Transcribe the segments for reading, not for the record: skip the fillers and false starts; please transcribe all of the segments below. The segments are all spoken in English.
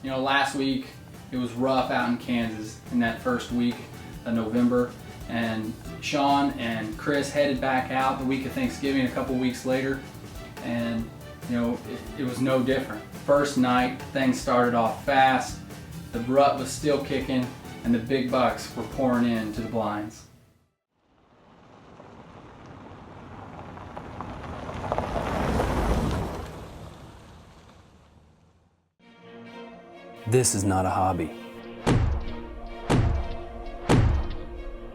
You know, last week it was rough out in Kansas in that first week of November, and Sean and Chris headed back out the week of Thanksgiving a couple weeks later, and you know, it was no different. First night, things started off fast, the rut was still kicking, and the big bucks were pouring into the blinds. This is not a hobby.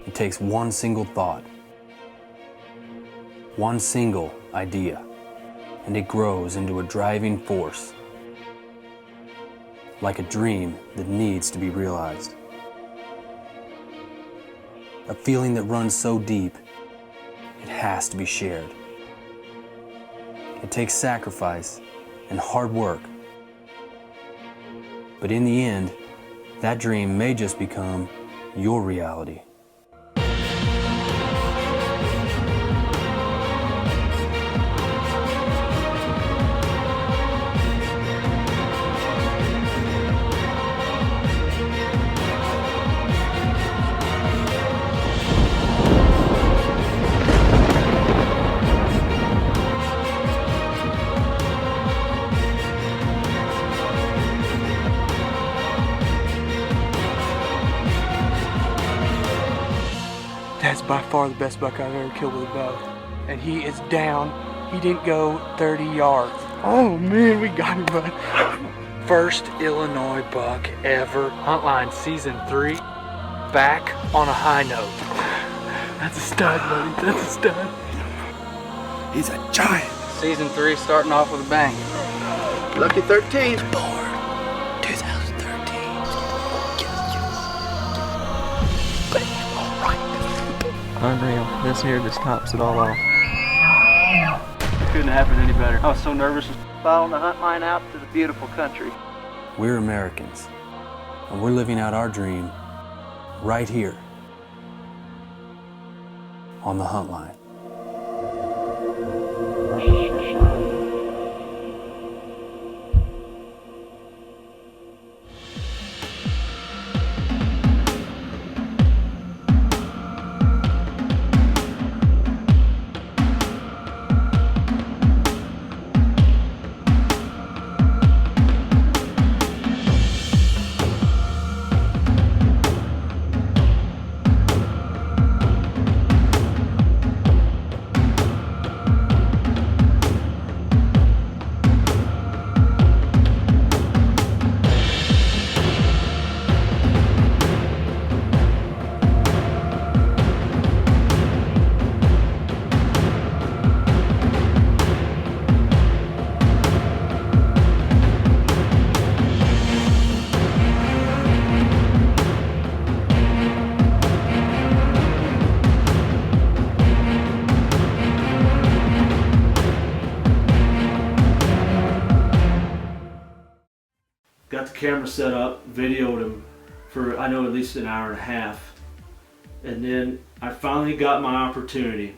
It takes one single thought, one single idea, and it grows into a driving force, like a dream that needs to be realized. A feeling that runs so deep, it has to be shared. It takes sacrifice and hard work. But in the end, that dream may just become your reality. That's by far the best buck I've ever killed with a bow. And he is down. He didn't go 30 yards. Oh man, we got him, bud. First Illinois buck ever. Huntline season 3. Back on a high note. That's a stud, buddy. That's a stud. He's a giant. Season 3 starting off with a bang. Lucky 13. Board 2013. Unreal. This here just tops it all off. Couldn't happen any better. I was so nervous following the hunt line out to the beautiful country. We're Americans, and we're living out our dream right here on the Huntline. Got the camera set up, videoed him for I know at least an hour and a half, and then I finally got my opportunity.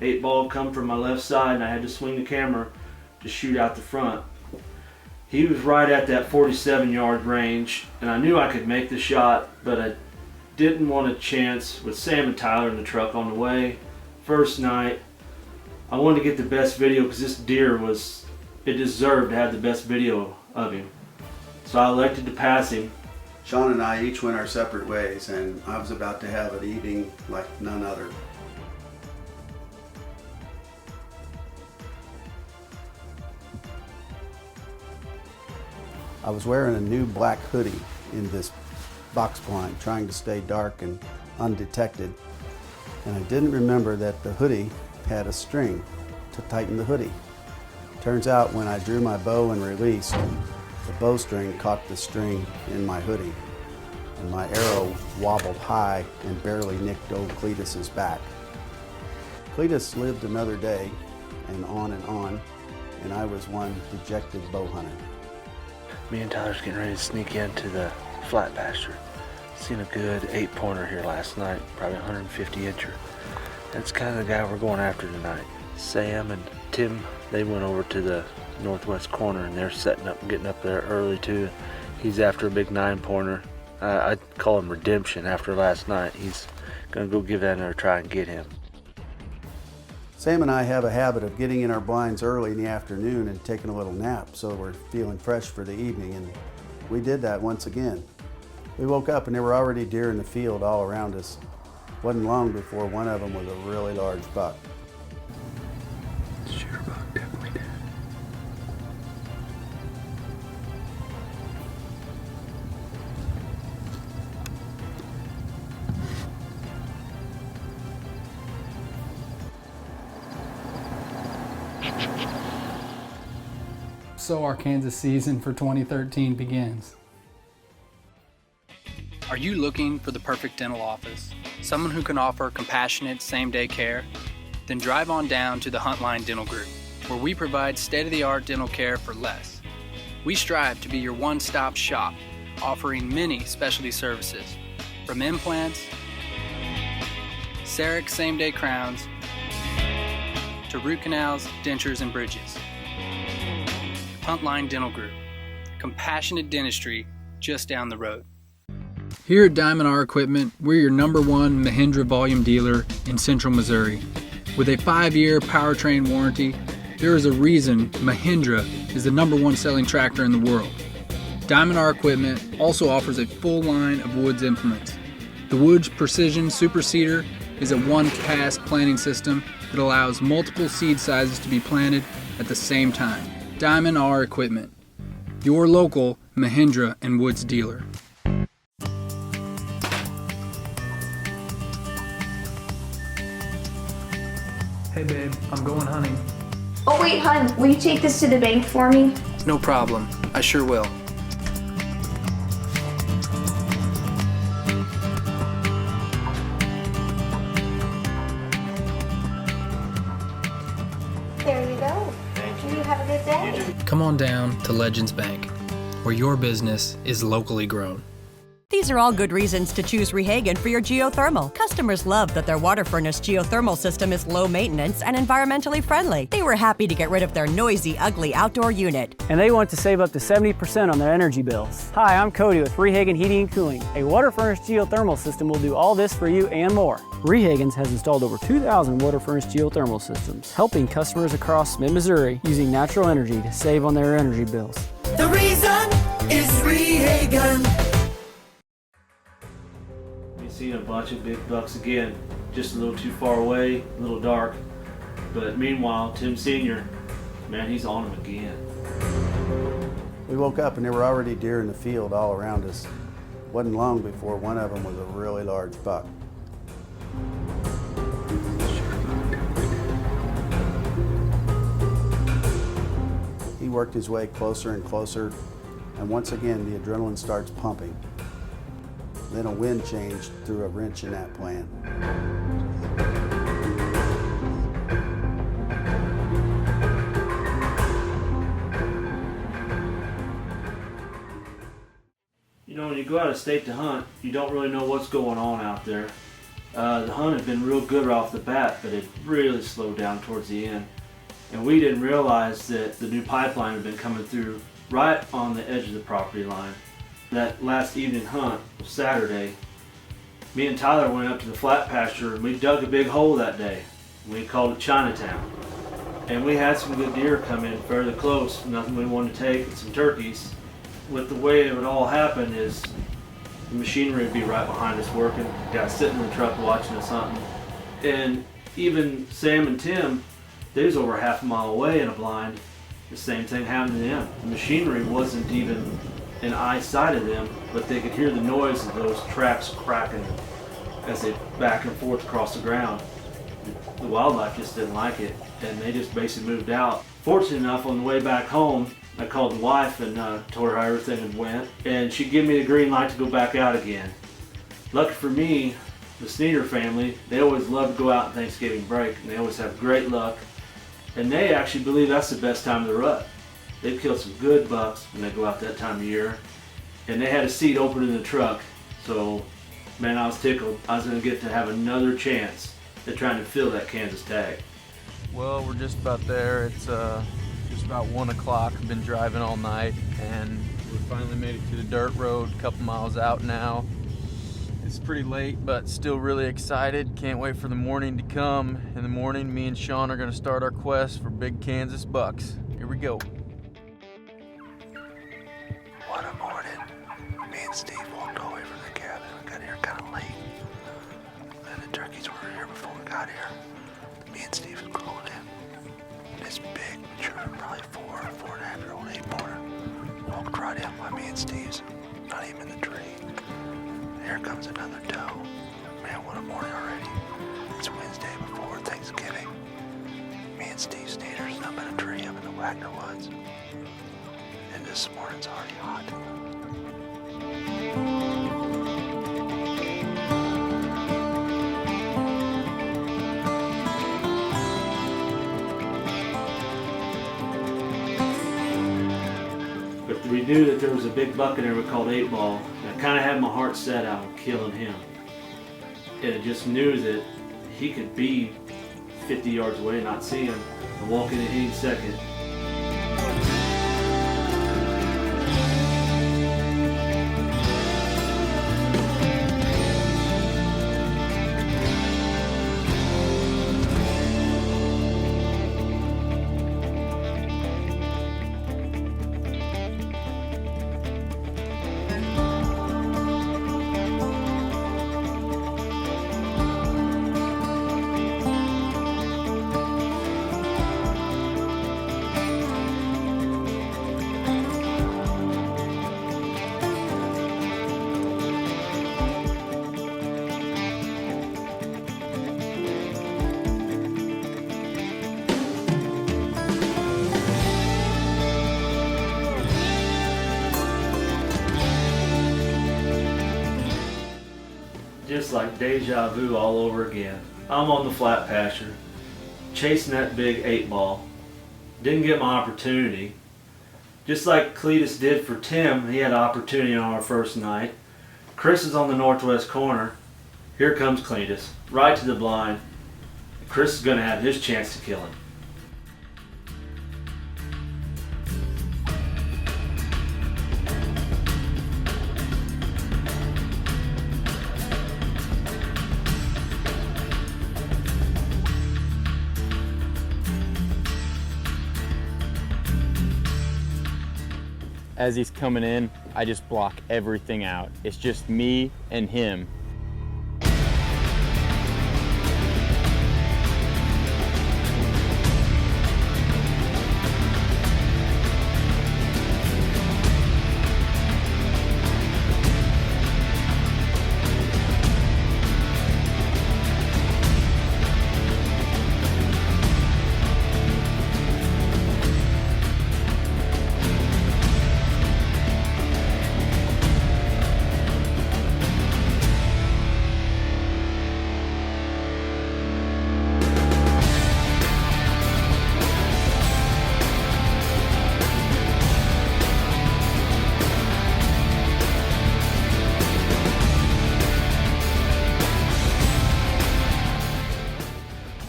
8-ball come from my left side and I had to swing the camera to shoot out the front. He was right at that 47-yard range, and I knew I could make the shot, but I didn't want a chance with Sam and Tyler in the truck on the way. First night, I wanted to get the best video because this deer it deserved to have the best video of him. So I elected to pass him. Sean and I each went our separate ways, and I was about to have an evening like none other. I was wearing a new black hoodie in this box blind, trying to stay dark and undetected, and I didn't remember that the hoodie had a string to tighten the hoodie. Turns out when I drew my bow and released, the bowstring caught the string in my hoodie, and my arrow wobbled high and barely nicked old Cletus's back. Cletus lived another day, and I was one dejected bow hunter. Me and Tyler's getting ready to sneak into the flat pasture. Seen a good 8-pointer here last night, probably 150 incher. That's kind of the guy we're going after tonight. Sam and Tim, they went over to the northwest corner and they're setting up and getting up there early too. He's after a big 9-pointer. I call him Redemption after last night. He's gonna go give that another try and get him. Sam and I have a habit of getting in our blinds early in the afternoon and taking a little nap so we're feeling fresh for the evening, and we did that once again. We woke up and there were already deer in the field all around us. Wasn't long before one of them was a really large buck. Sure buck, definitely dead. So our Kansas season for 2013 begins. Are you looking for the perfect dental office? Someone who can offer compassionate same-day care? Then drive on down to the Huntline Dental Group, where we provide state-of-the-art dental care for less. We strive to be your one-stop shop, offering many specialty services, from implants, CEREC same-day crowns, to root canals, dentures, and bridges. Huntline Dental Group, compassionate dentistry just down the road. Here at Diamond R Equipment, we're your #1 Mahindra volume dealer in Central Missouri. With a 5-year powertrain warranty, there is a reason Mahindra is the #1 selling tractor in the world. Diamond R Equipment also offers a full line of Woods implements. The Woods Precision Super Seeder is a one-pass planting system that allows multiple seed sizes to be planted at the same time. Diamond R Equipment, your local Mahindra and Woods dealer. Hey babe, I'm going hunting. Oh wait, hon, will you take this to the bank for me? No problem, I sure will. There you go. You have a good day. Come on down to Legends Bank, where your business is locally grown. These are all good reasons to choose Rehagen for your geothermal. Customers love that their water furnace geothermal system is low maintenance and environmentally friendly. They were happy to get rid of their noisy, ugly outdoor unit. And they want to save up to 70% on their energy bills. Hi, I'm Cody with Rehagen Heating and Cooling. A water furnace geothermal system will do all this for you and more. Rehagen's has installed over 2,000 water furnace geothermal systems, helping customers across mid-Missouri using natural energy to save on their energy bills. The reason is Rehagen. Seen a bunch of big bucks again, just a little too far away, a little dark. But meanwhile, Tim Sr., man, he's on them again. We woke up and there were already deer in the field all around us. Wasn't long before one of them was a really large buck. He worked his way closer and closer, and once again the adrenaline starts pumping. Then a wind change threw a wrench in that plan. You know, when you go out of state to hunt, you don't really know what's going on out there. The hunt had been real good right off the bat, but it really slowed down towards the end. And we didn't realize that the new pipeline had been coming through right on the edge of the property line. That last evening hunt was Saturday. Me and Tyler went up to the flat pasture and we dug a big hole that day. We called it Chinatown. And we had some good deer come in fairly close, nothing we wanted to take, and some turkeys. With the way it would all happen is the machinery would be right behind us working, guys sitting in the truck watching us hunting. And even Sam and Tim, they was over half a mile away in a blind. The same thing happened to them. The machinery wasn't even in eyesight of them, but they could hear the noise of those tracks cracking as they back and forth across the ground. The wildlife just didn't like it, and they just basically moved out. Fortunate enough, on the way back home, I called the wife and told her how everything had went, and she gave me the green light to go back out again. Lucky for me, the Sneeder family, they always love to go out on Thanksgiving break, and they always have great luck, and they actually believe that's the best time of the rut. They've killed some good bucks when they go out that time of year. And they had a seat open in the truck. So, man, I was tickled. I was going to get to have another chance at trying to fill that Kansas tag. Well, we're just about there. It's It's about 1 o'clock. I've been driving all night, and we finally made it to the dirt road, a couple miles out now. It's pretty late, but still really excited. Can't wait for the morning to come. In the morning, me and Sean are gonna start our quest for big Kansas bucks. Here we go. What a morning. Me and Steve walked all the way from the cabin. We got here kind of late. And the turkeys were here before we got here. Me and Steve was crawling in. This big, mature, probably 4.5-year-old 8-pointer walked right in by me and Steve's. Not even in the tree. Here comes another doe. Man, what a morning already. It's Wednesday before Thanksgiving. Me and Steve Sneeder's up in a tree up in the Wagner Woods. And this morning's already hot. But we knew that there was a big buck in there we called 8 Ball. And I kind of had my heart set on killing him. And I just knew that he could be 50 yards away and not see him and walk in at any second. Just like deja vu all over again. I'm on the flat pasture, chasing that big 8 Ball. Didn't get my opportunity. Just like Cletus did for Tim, he had an opportunity on our first night. Chris is on the northwest corner. Here comes Cletus, right to the blind. Chris is going to have his chance to kill him. As he's coming in, I just block everything out. It's just me and him.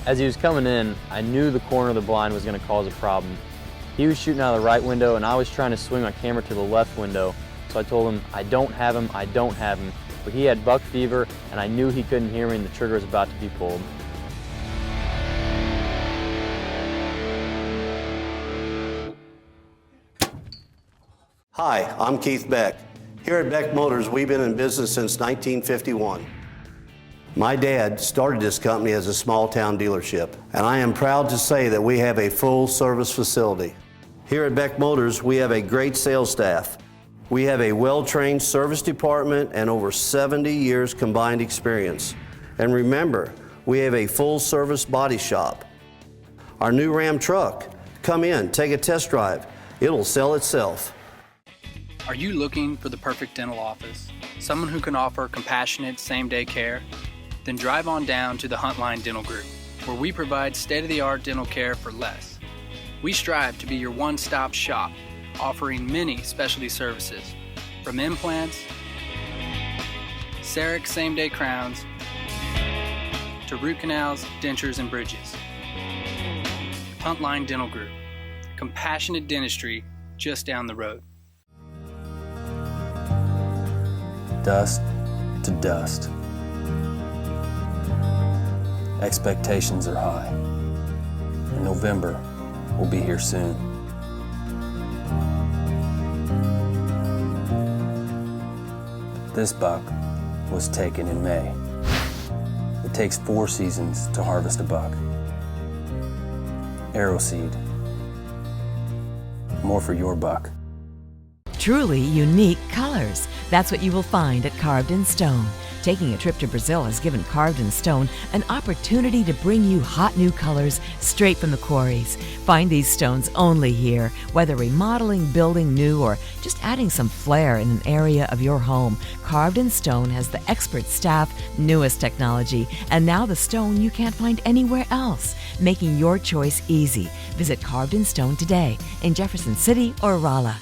As he was coming in, I knew the corner of the blind was going to cause a problem. He was shooting out of the right window and I was trying to swing my camera to the left window. So I told him, I don't have him, but he had buck fever and I knew he couldn't hear me and the trigger was about to be pulled. Hi, I'm Keith Beck. Here at Beck Motors, we've been in business since 1951. My dad started this company as a small town dealership, and I am proud to say that we have a full service facility. Here at Beck Motors, we have a great sales staff. We have a well-trained service department and over 70 years combined experience. And remember, we have a full service body shop. Our new Ram truck, come in, take a test drive. It'll sell itself. Are you looking for the perfect dental office? Someone who can offer compassionate same-day care? Then drive on down to the Huntline Dental Group, where we provide state-of-the-art dental care for less. We strive to be your one-stop shop, offering many specialty services, from implants, CEREC same-day crowns, to root canals, dentures, and bridges. Huntline Dental Group, Compassionate Dentistry, just down the road. Dust to dust. Expectations are high, and November will be here soon. This buck was taken in May. It takes 4 seasons to harvest a buck. Arrow seed. More for your buck. Truly unique colors. That's what you will find at Carved in Stone. Taking a trip to Brazil has given Carved in Stone an opportunity to bring you hot new colors straight from the quarries. Find these stones only here. Whether remodeling, building new, or just adding some flair in an area of your home, Carved in Stone has the expert staff, newest technology, and now the stone you can't find anywhere else, making your choice easy. Visit Carved in Stone today in Jefferson City or Rolla.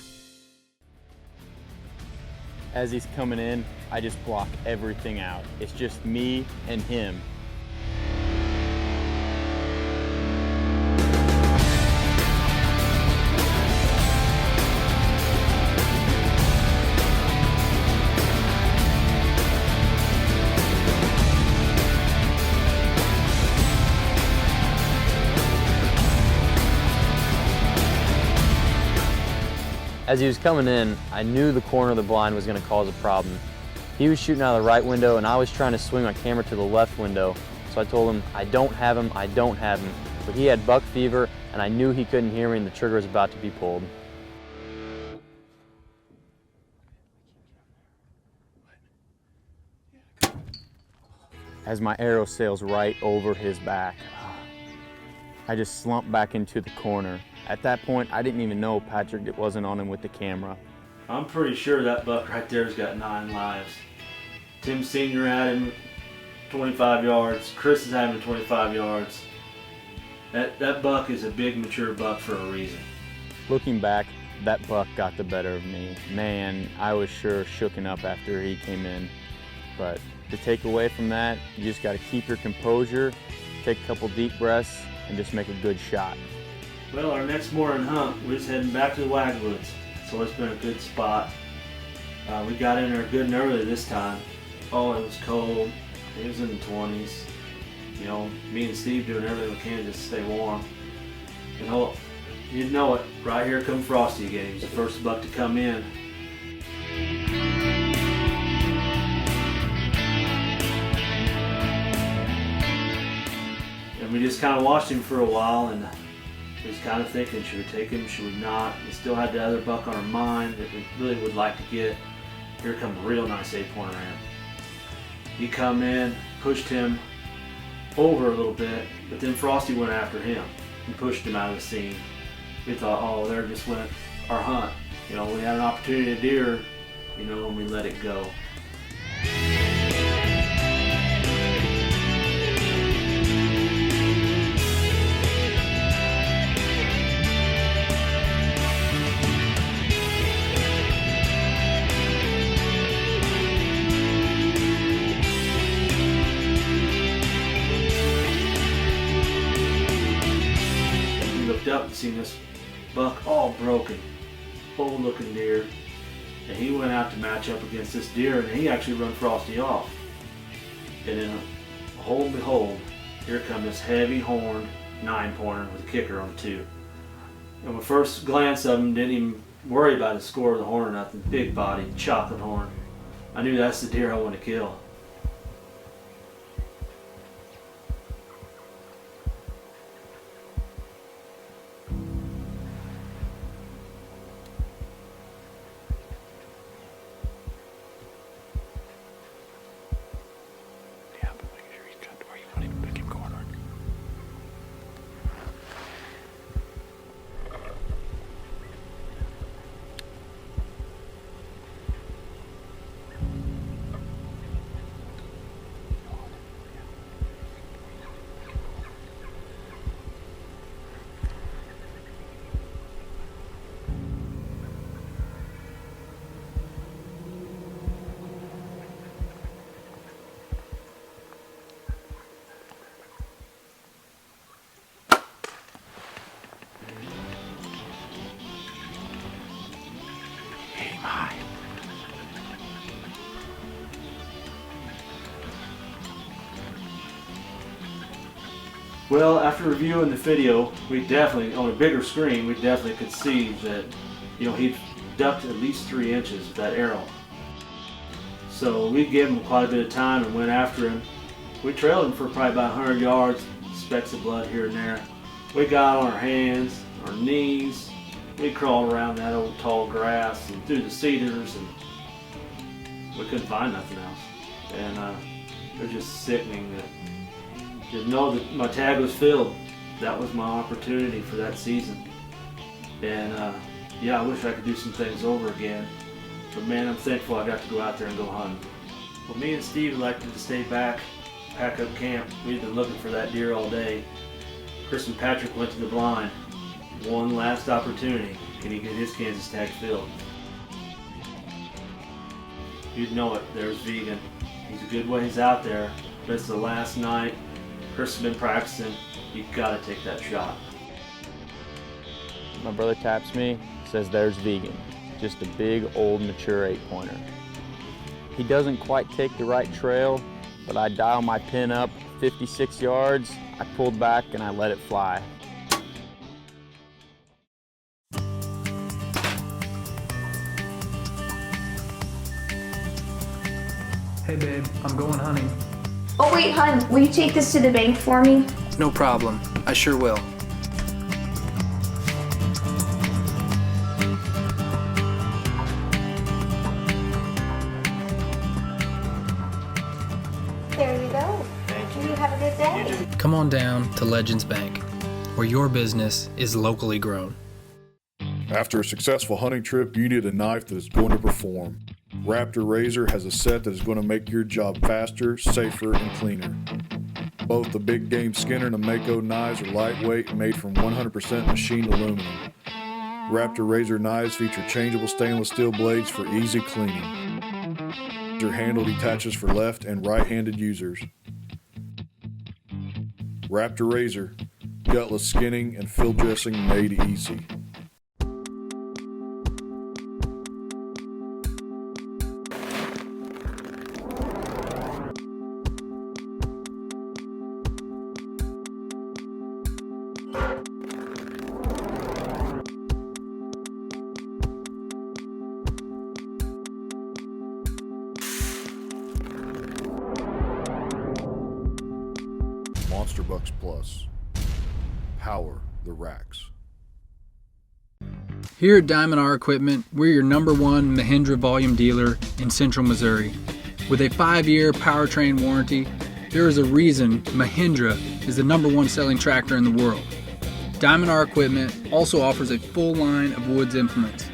As he's coming in, I just block everything out. It's just me and him. As he was coming in, I knew the corner of the blind was going to cause a problem. He was shooting out of the right window and I was trying to swing my camera to the left window. So I told him, I don't have him. But he had buck fever and I knew he couldn't hear me and the trigger was about to be pulled. As my arrow sails right over his back, I just slumped back into the corner. At that point, I didn't even know Patrick wasn't on him with the camera. I'm pretty sure that buck right there's got 9 lives. Tim Sr. had him 25 yards. Chris is having 25 yards. That buck is a big, mature buck for a reason. Looking back, that buck got the better of me. Man, I was sure shooken up after he came in. But to take away from that, you just got to keep your composure, take a couple deep breaths, and just make a good shot. Well, our next morning hunt, we're just heading back to the Wagwoods, so it's been a good spot. We got in there good and early this time. Oh, it was cold. It was in the 20s. You know, me and Steve doing everything we can just to stay warm. And you'd know it, right here come Frosty again. He was the first buck to come in. And we just kind of watched him for a while, and we was kind of thinking, should we take him, should we not? We still had the other buck on our mind that we really would like to get. Here come a real nice 8-pointer in. He come in, pushed him over a little bit, but then Frosty went after him and pushed him out of the scene. We thought, oh, there just went our hunt. You know, we had an opportunity to deer, you know, and we let it go. Up and seen this buck all broken, old looking deer, and he went out to match up against this deer and he actually run Frosty off. And then, behold, behold, here comes this heavy horned 9-pointer with a kicker on 2. And my first glance of him, didn't even worry about the score of the horn or nothing. Big body, chocolate horn. I knew that's the deer I want to kill. my. Well, after reviewing the video, we definitely, on a bigger screen, we definitely could see that, you know, he ducked at least 3 inches with that arrow. So we gave him quite a bit of time and went after him. We trailed him for probably about 100 yards, specks of blood here and there. We got on our hands, our knees. We crawled around that old tall grass and through the cedars, and we couldn't find nothing else. And it was just sickening that to know that my tag was filled. That was my opportunity for that season. And yeah, I wish I could do some things over again. But man, I'm thankful I got to go out there and go hunting. Well, me and Steve elected to stay back, pack up camp. We'd been looking for that deer all day. Chris and Patrick went to the blind. One last opportunity. Can he get his Kansas tag filled? You'd know it, there's Vegan. He's a good ways out there, but it's the last night. Chris has been practicing. You gotta take that shot. My brother taps me, says there's Vegan. Just a big old mature 8-pointer. He doesn't quite take the right trail, but I dial my pin up 56 yards, I pulled back and I let it fly. Hey babe, I'm going hunting. Oh wait, hun, will you take this to the bank for me? No problem. I sure will. There you go. Thank you. You have a good day. Come on down to Legends Bank, where your business is locally grown. After a successful hunting trip, you need a knife that is going to perform. Raptor Razor has a set that is going to make your job faster, safer, and cleaner. Both the Big Game Skinner and the Mako knives are lightweight and made from 100% machined aluminum. Raptor Razor knives feature changeable stainless steel blades for easy cleaning. Your handle detaches for left and right-handed users. Raptor Razor, gutless skinning and field dressing made easy. Monster Bucks Plus. Power the racks. Here at Diamond R Equipment, we're your #1 Mahindra volume dealer in Central Missouri. With a 5-year powertrain warranty, there is a reason Mahindra is the #1 selling tractor in the world. Diamond R Equipment also offers a full line of Woods implements.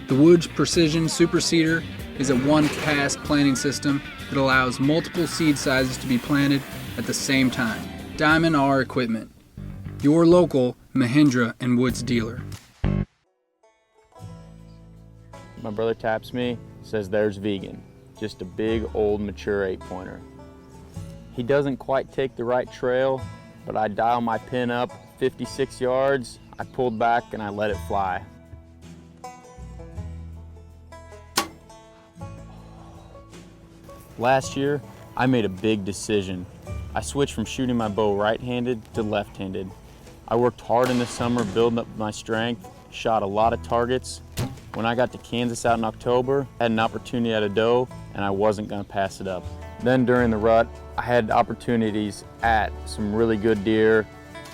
The Woods Precision Super Seeder is a one-pass planting system that allows multiple seed sizes to be planted at the same time. Diamond R Equipment, your local Mahindra and Woods dealer. My brother taps me, says there's Vegan. Just a big old mature 8-pointer. He doesn't quite take the right trail, but I dial my pin up 56 yards, I pulled back and I let it fly. Last year, I made a big decision. I switched from shooting my bow right-handed to left-handed. I worked hard in the summer building up my strength, shot a lot of targets. When I got to Kansas out in October, I had an opportunity at a doe and I wasn't gonna pass it up. Then during the rut, I had opportunities at some really good deer,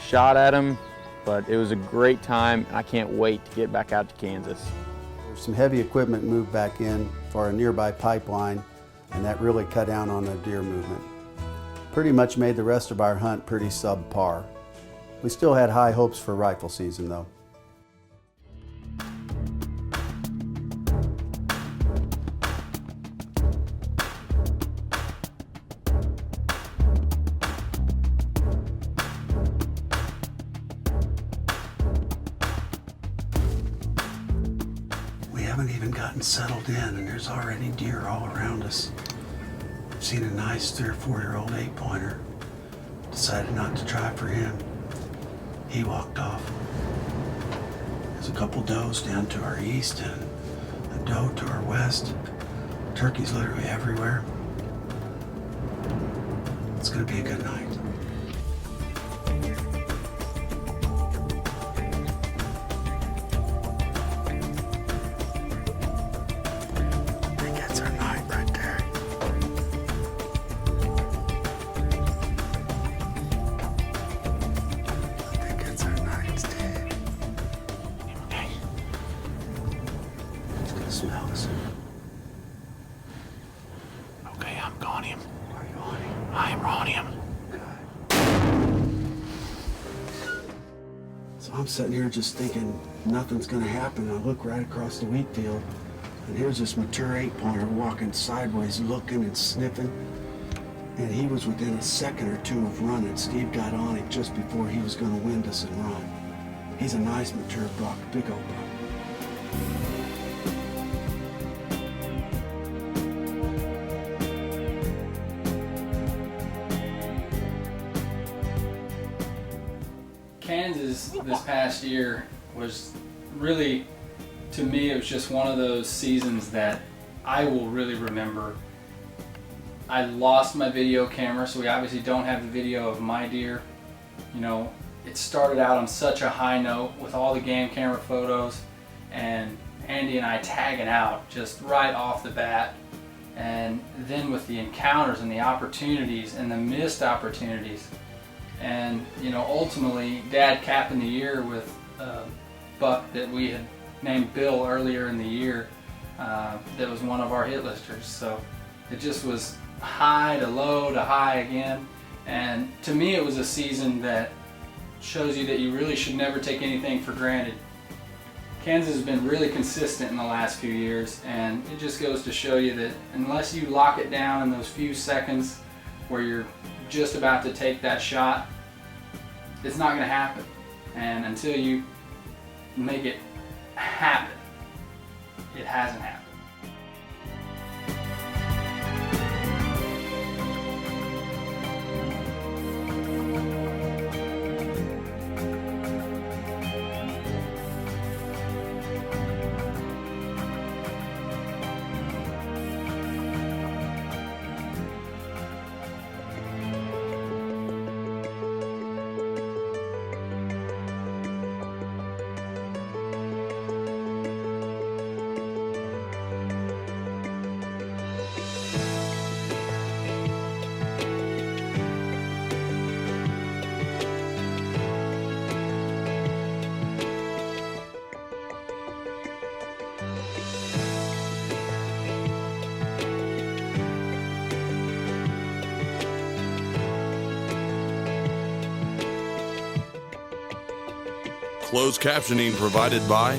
shot at them, but it was a great time and I can't wait to get back out to Kansas. There's some heavy equipment moved back in for a nearby pipeline, and that really cut down on the deer movement. Pretty much made the rest of our hunt pretty subpar. We still had high hopes for rifle season though. We haven't even gotten settled in and there's already deer all around us. I've seen a nice 3 or 4-year-old 8-pointer. Decided not to try for him. He walked off. There's a couple does down to our east and a doe to our west. Turkeys literally everywhere. It's gonna be a good night. I think that's our night right there. I think that's our night, Steve. Okay. It's gonna smell us. Okay, I'm on him. Are you on him? I'm on him. So I'm sitting here just thinking nothing's gonna happen. I look right across the wheat field, and here's this mature 8-pointer walking sideways, looking and sniffing. And he was within a second or two of running. Steve got on him just before he was gonna wind us and run. He's a nice mature buck, big old buck. Kansas this past year was really, to me, it was just one of those seasons that I will really remember. I lost my video camera, so we obviously don't have the video of my deer. You know, it started out on such a high note with all the game camera photos and Andy and I tagging out just right off the bat. And then with the encounters and the opportunities and the missed opportunities. And, you know, ultimately, Dad capping the year with a buck that we had named Bill earlier in the year that was one of our hit listers. So it just was high to low to high again. And to me, it was a season that shows you that you really should never take anything for granted. Kansas has been really consistent in the last few years, and it just goes to show you that unless you lock it down in those few seconds where you're just about to take that shot, it's not going to happen. And until you make it happen, it hasn't happened. Closed captioning provided by